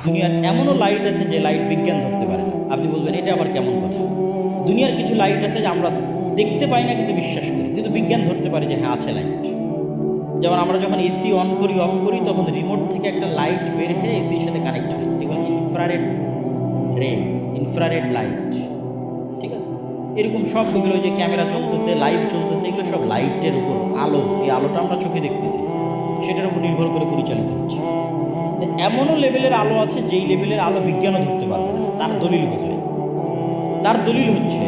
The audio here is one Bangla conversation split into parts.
দুনিয়ার এমনও লাইট আছে যে লাইট বিজ্ঞান ধরতে পারে না। আপনি বলবেন এটা আবার কেমন কথা? দুনিয়ার কিছু লাইট আছে যে আমরা দেখতে পাই না কিন্তু বিশ্বাস করি, কিন্তু বিজ্ঞান ধরতে পারে যে হ্যাঁ আছে লাইট। যেমন আমরা যখন এসি অন করি অফ করি তখন রিমোট থেকে একটা লাইট বের হয়ে এসির সাথে কানেক্ট হয়, এগুলো ইনফ্রারেড রে, ইনফ্রারেড লাইট। ঠিক আছে, এরকম সবগুলো যে ক্যামেরা চলতেছে, লাইভ চলতেছে, এগুলো সব লাইটের উপর আলো, এই আলোটা আমরা চোখে দেখতেছি সেটার উপর নির্ভর করে পরিচালিত হচ্ছে। এমনও লেভেলের আলো আছে যেই লেভেলের আলো বিজ্ঞানও ধরতে পারবে না। তার দলিল কোথায়? তার দলিল হচ্ছে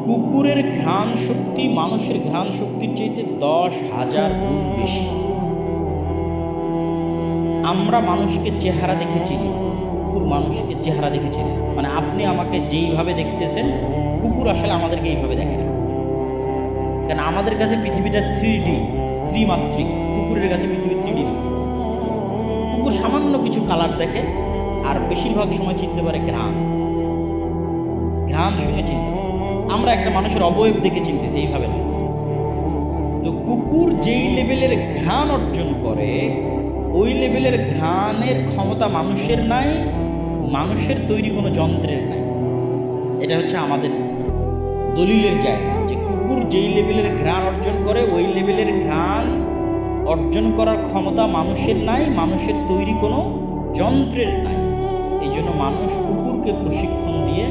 কুকুরের ঘ্রাণ শক্তি মানুষের ঘ্রাণ শক্তির চাইতে 10,000 গুণ বেশি। আমরা মানুষকে চেহারা দেখে চিনি, কুকুর মানুষকে চেহারা দেখে চিনি না। মানে আপনি আমাকে যেইভাবে দেখতেছেন কুকুর আসলে আমাদেরকে এইভাবে দেখে না, কেন আমাদের কাছে পৃথিবীটা 3D, ত্রিমাত্রিক। কুকুরের কাছে পৃথিবী 3D না। কুকুর সামান্য কিছু কালার দেখে আর বেশিরভাগ সময় চিনতে পারে ঘ্রাণ, ঘ্রাণ শুনে চিনতে পারে। আমরা একটা মানুষের অবয়ব দেখে চিনতেছি, এইভাবে না। তো কুকুর যেই লেভেলের ঘ্রাণ অর্জন করে ওই লেভেলের ঘ্রাণের ক্ষমতা মানুষের নাই, মানুষের তৈরি কোনো যন্ত্রের নাই। এটা হচ্ছে আমাদের দলিলের জায়গা যে কুকুর যেই লেভেলের ঘ্রাণ অর্জন করে ওই লেভেলের ঘ্রাণ অর্জন করার ক্ষমতা মানুষের নাই, মানুষের তৈরি কোনো যন্ত্রের নাই। এই জন্য মানুষ কুকুরকে প্রশিক্ষণ দিয়ে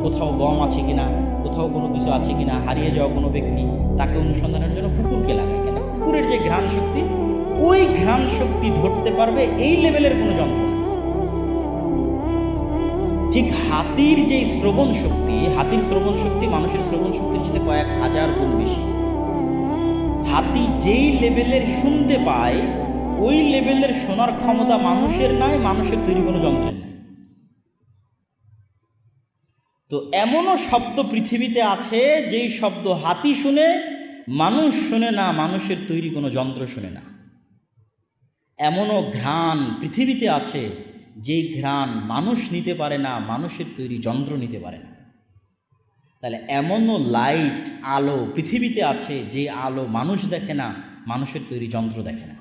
কোথাও গম আছে কিনা, কোথাও কোনো কিছু আছে কিনা, হারিয়ে যাওয়া কোনো ব্যক্তি, তাকে অনুসন্ধানের জন্য কুকুরকে লাগায়। কেন? কুকুরের যে ঘ্রাণ শক্তি, ওই ঘ্রাণ শক্তি ধরতে পারবে এই লেভেলের কোনো যন্ত্র না। ঠিক হাতির যে শ্রবণ শক্তি, হাতির শ্রবণ শক্তি মানুষের শ্রবণ শক্তির চেয়ে কয়েক হাজার গুণ বেশি। হাতি যেই লেভেলের শুনতে পায় ওই লেভেলের শোনার ক্ষমতা মানুষের নাই, মানুষের তৈরি কোনো যন্ত্রের নাই। তো এমনও শব্দ পৃথিবীতে আছে যেই শব্দ হাতি শুনে, মানুষ শুনে না, মানুষের তৈরি কোনো যন্ত্র শুনে না। এমনও ঘ্রাণ পৃথিবীতে আছে যেই ঘ্রাণ মানুষ নিতে পারে না, মানুষের তৈরি যন্ত্র নিতে পারে না। তাহলে এমনও লাইট, আলো পৃথিবীতে আছে যে আলো মানুষ দেখে না, মানুষের তৈরি যন্ত্র দেখে না।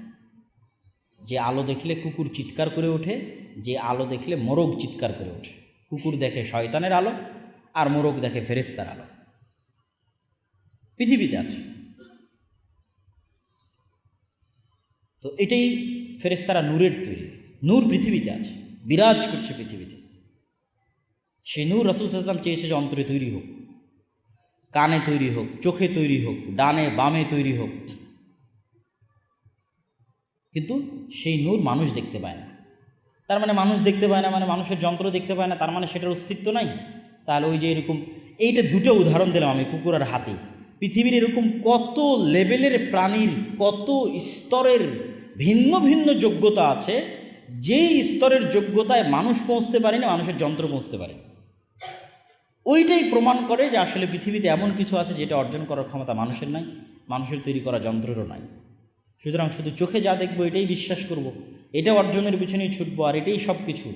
যে আলো দেখলে কুকুর চিৎকার করে ওঠে, যে আলো দেখলে মোরগ চিৎকার করে ওঠে। কুকুর দেখে শয়তানের আলো আর মোরগ দেখে ফেরেশতার আলো। পৃথিবীতে আছে। তো এটাই ফেরেশতারা নূরের তৈরি, নূর পৃথিবীতে আছে, বিরাজ করছে পৃথিবীতে। সে নূর রাসূল সাল্লাল্লাহু আলাইহি ওয়াসাল্লাম চেয়েছে যে অন্তরে তৈরি হোক, কানে তৈরি হোক, চোখে তৈরি হোক, ডানে বামে তৈরি হোক, কিন্তু সেই নূর মানুষ দেখতে পায় না। তার মানে মানুষ দেখতে পায় না মানে মানুষের যন্ত্র দেখতে পায় না, তার মানে সেটার অস্তিত্ব নাই। তাহলে ওই যে এরকম, এইটা দুটো উদাহরণ দিলাম আমি, কুকুর আর হাতি। পৃথিবীর এরকম কত লেভেলের প্রাণীর, কত স্তরের ভিন্ন ভিন্ন যোগ্যতা আছে, যেই স্তরের যোগ্যতায় মানুষ পৌঁছতে পারে না, মানুষের যন্ত্র পৌঁছতে পারে। ওইটাই প্রমাণ করে যে আসলে পৃথিবীতে এমন কিছু আছে যেটা অর্জন করার ক্ষমতা মানুষের নাই, মানুষের তৈরি করা যন্ত্রেরও নাই। সুতরাং শুধু চোখে যা দেখবো এটাই বিশ্বাস করব, এটা অর্জনের পিছনেই ছুটবো আর এটাই সব কিছু,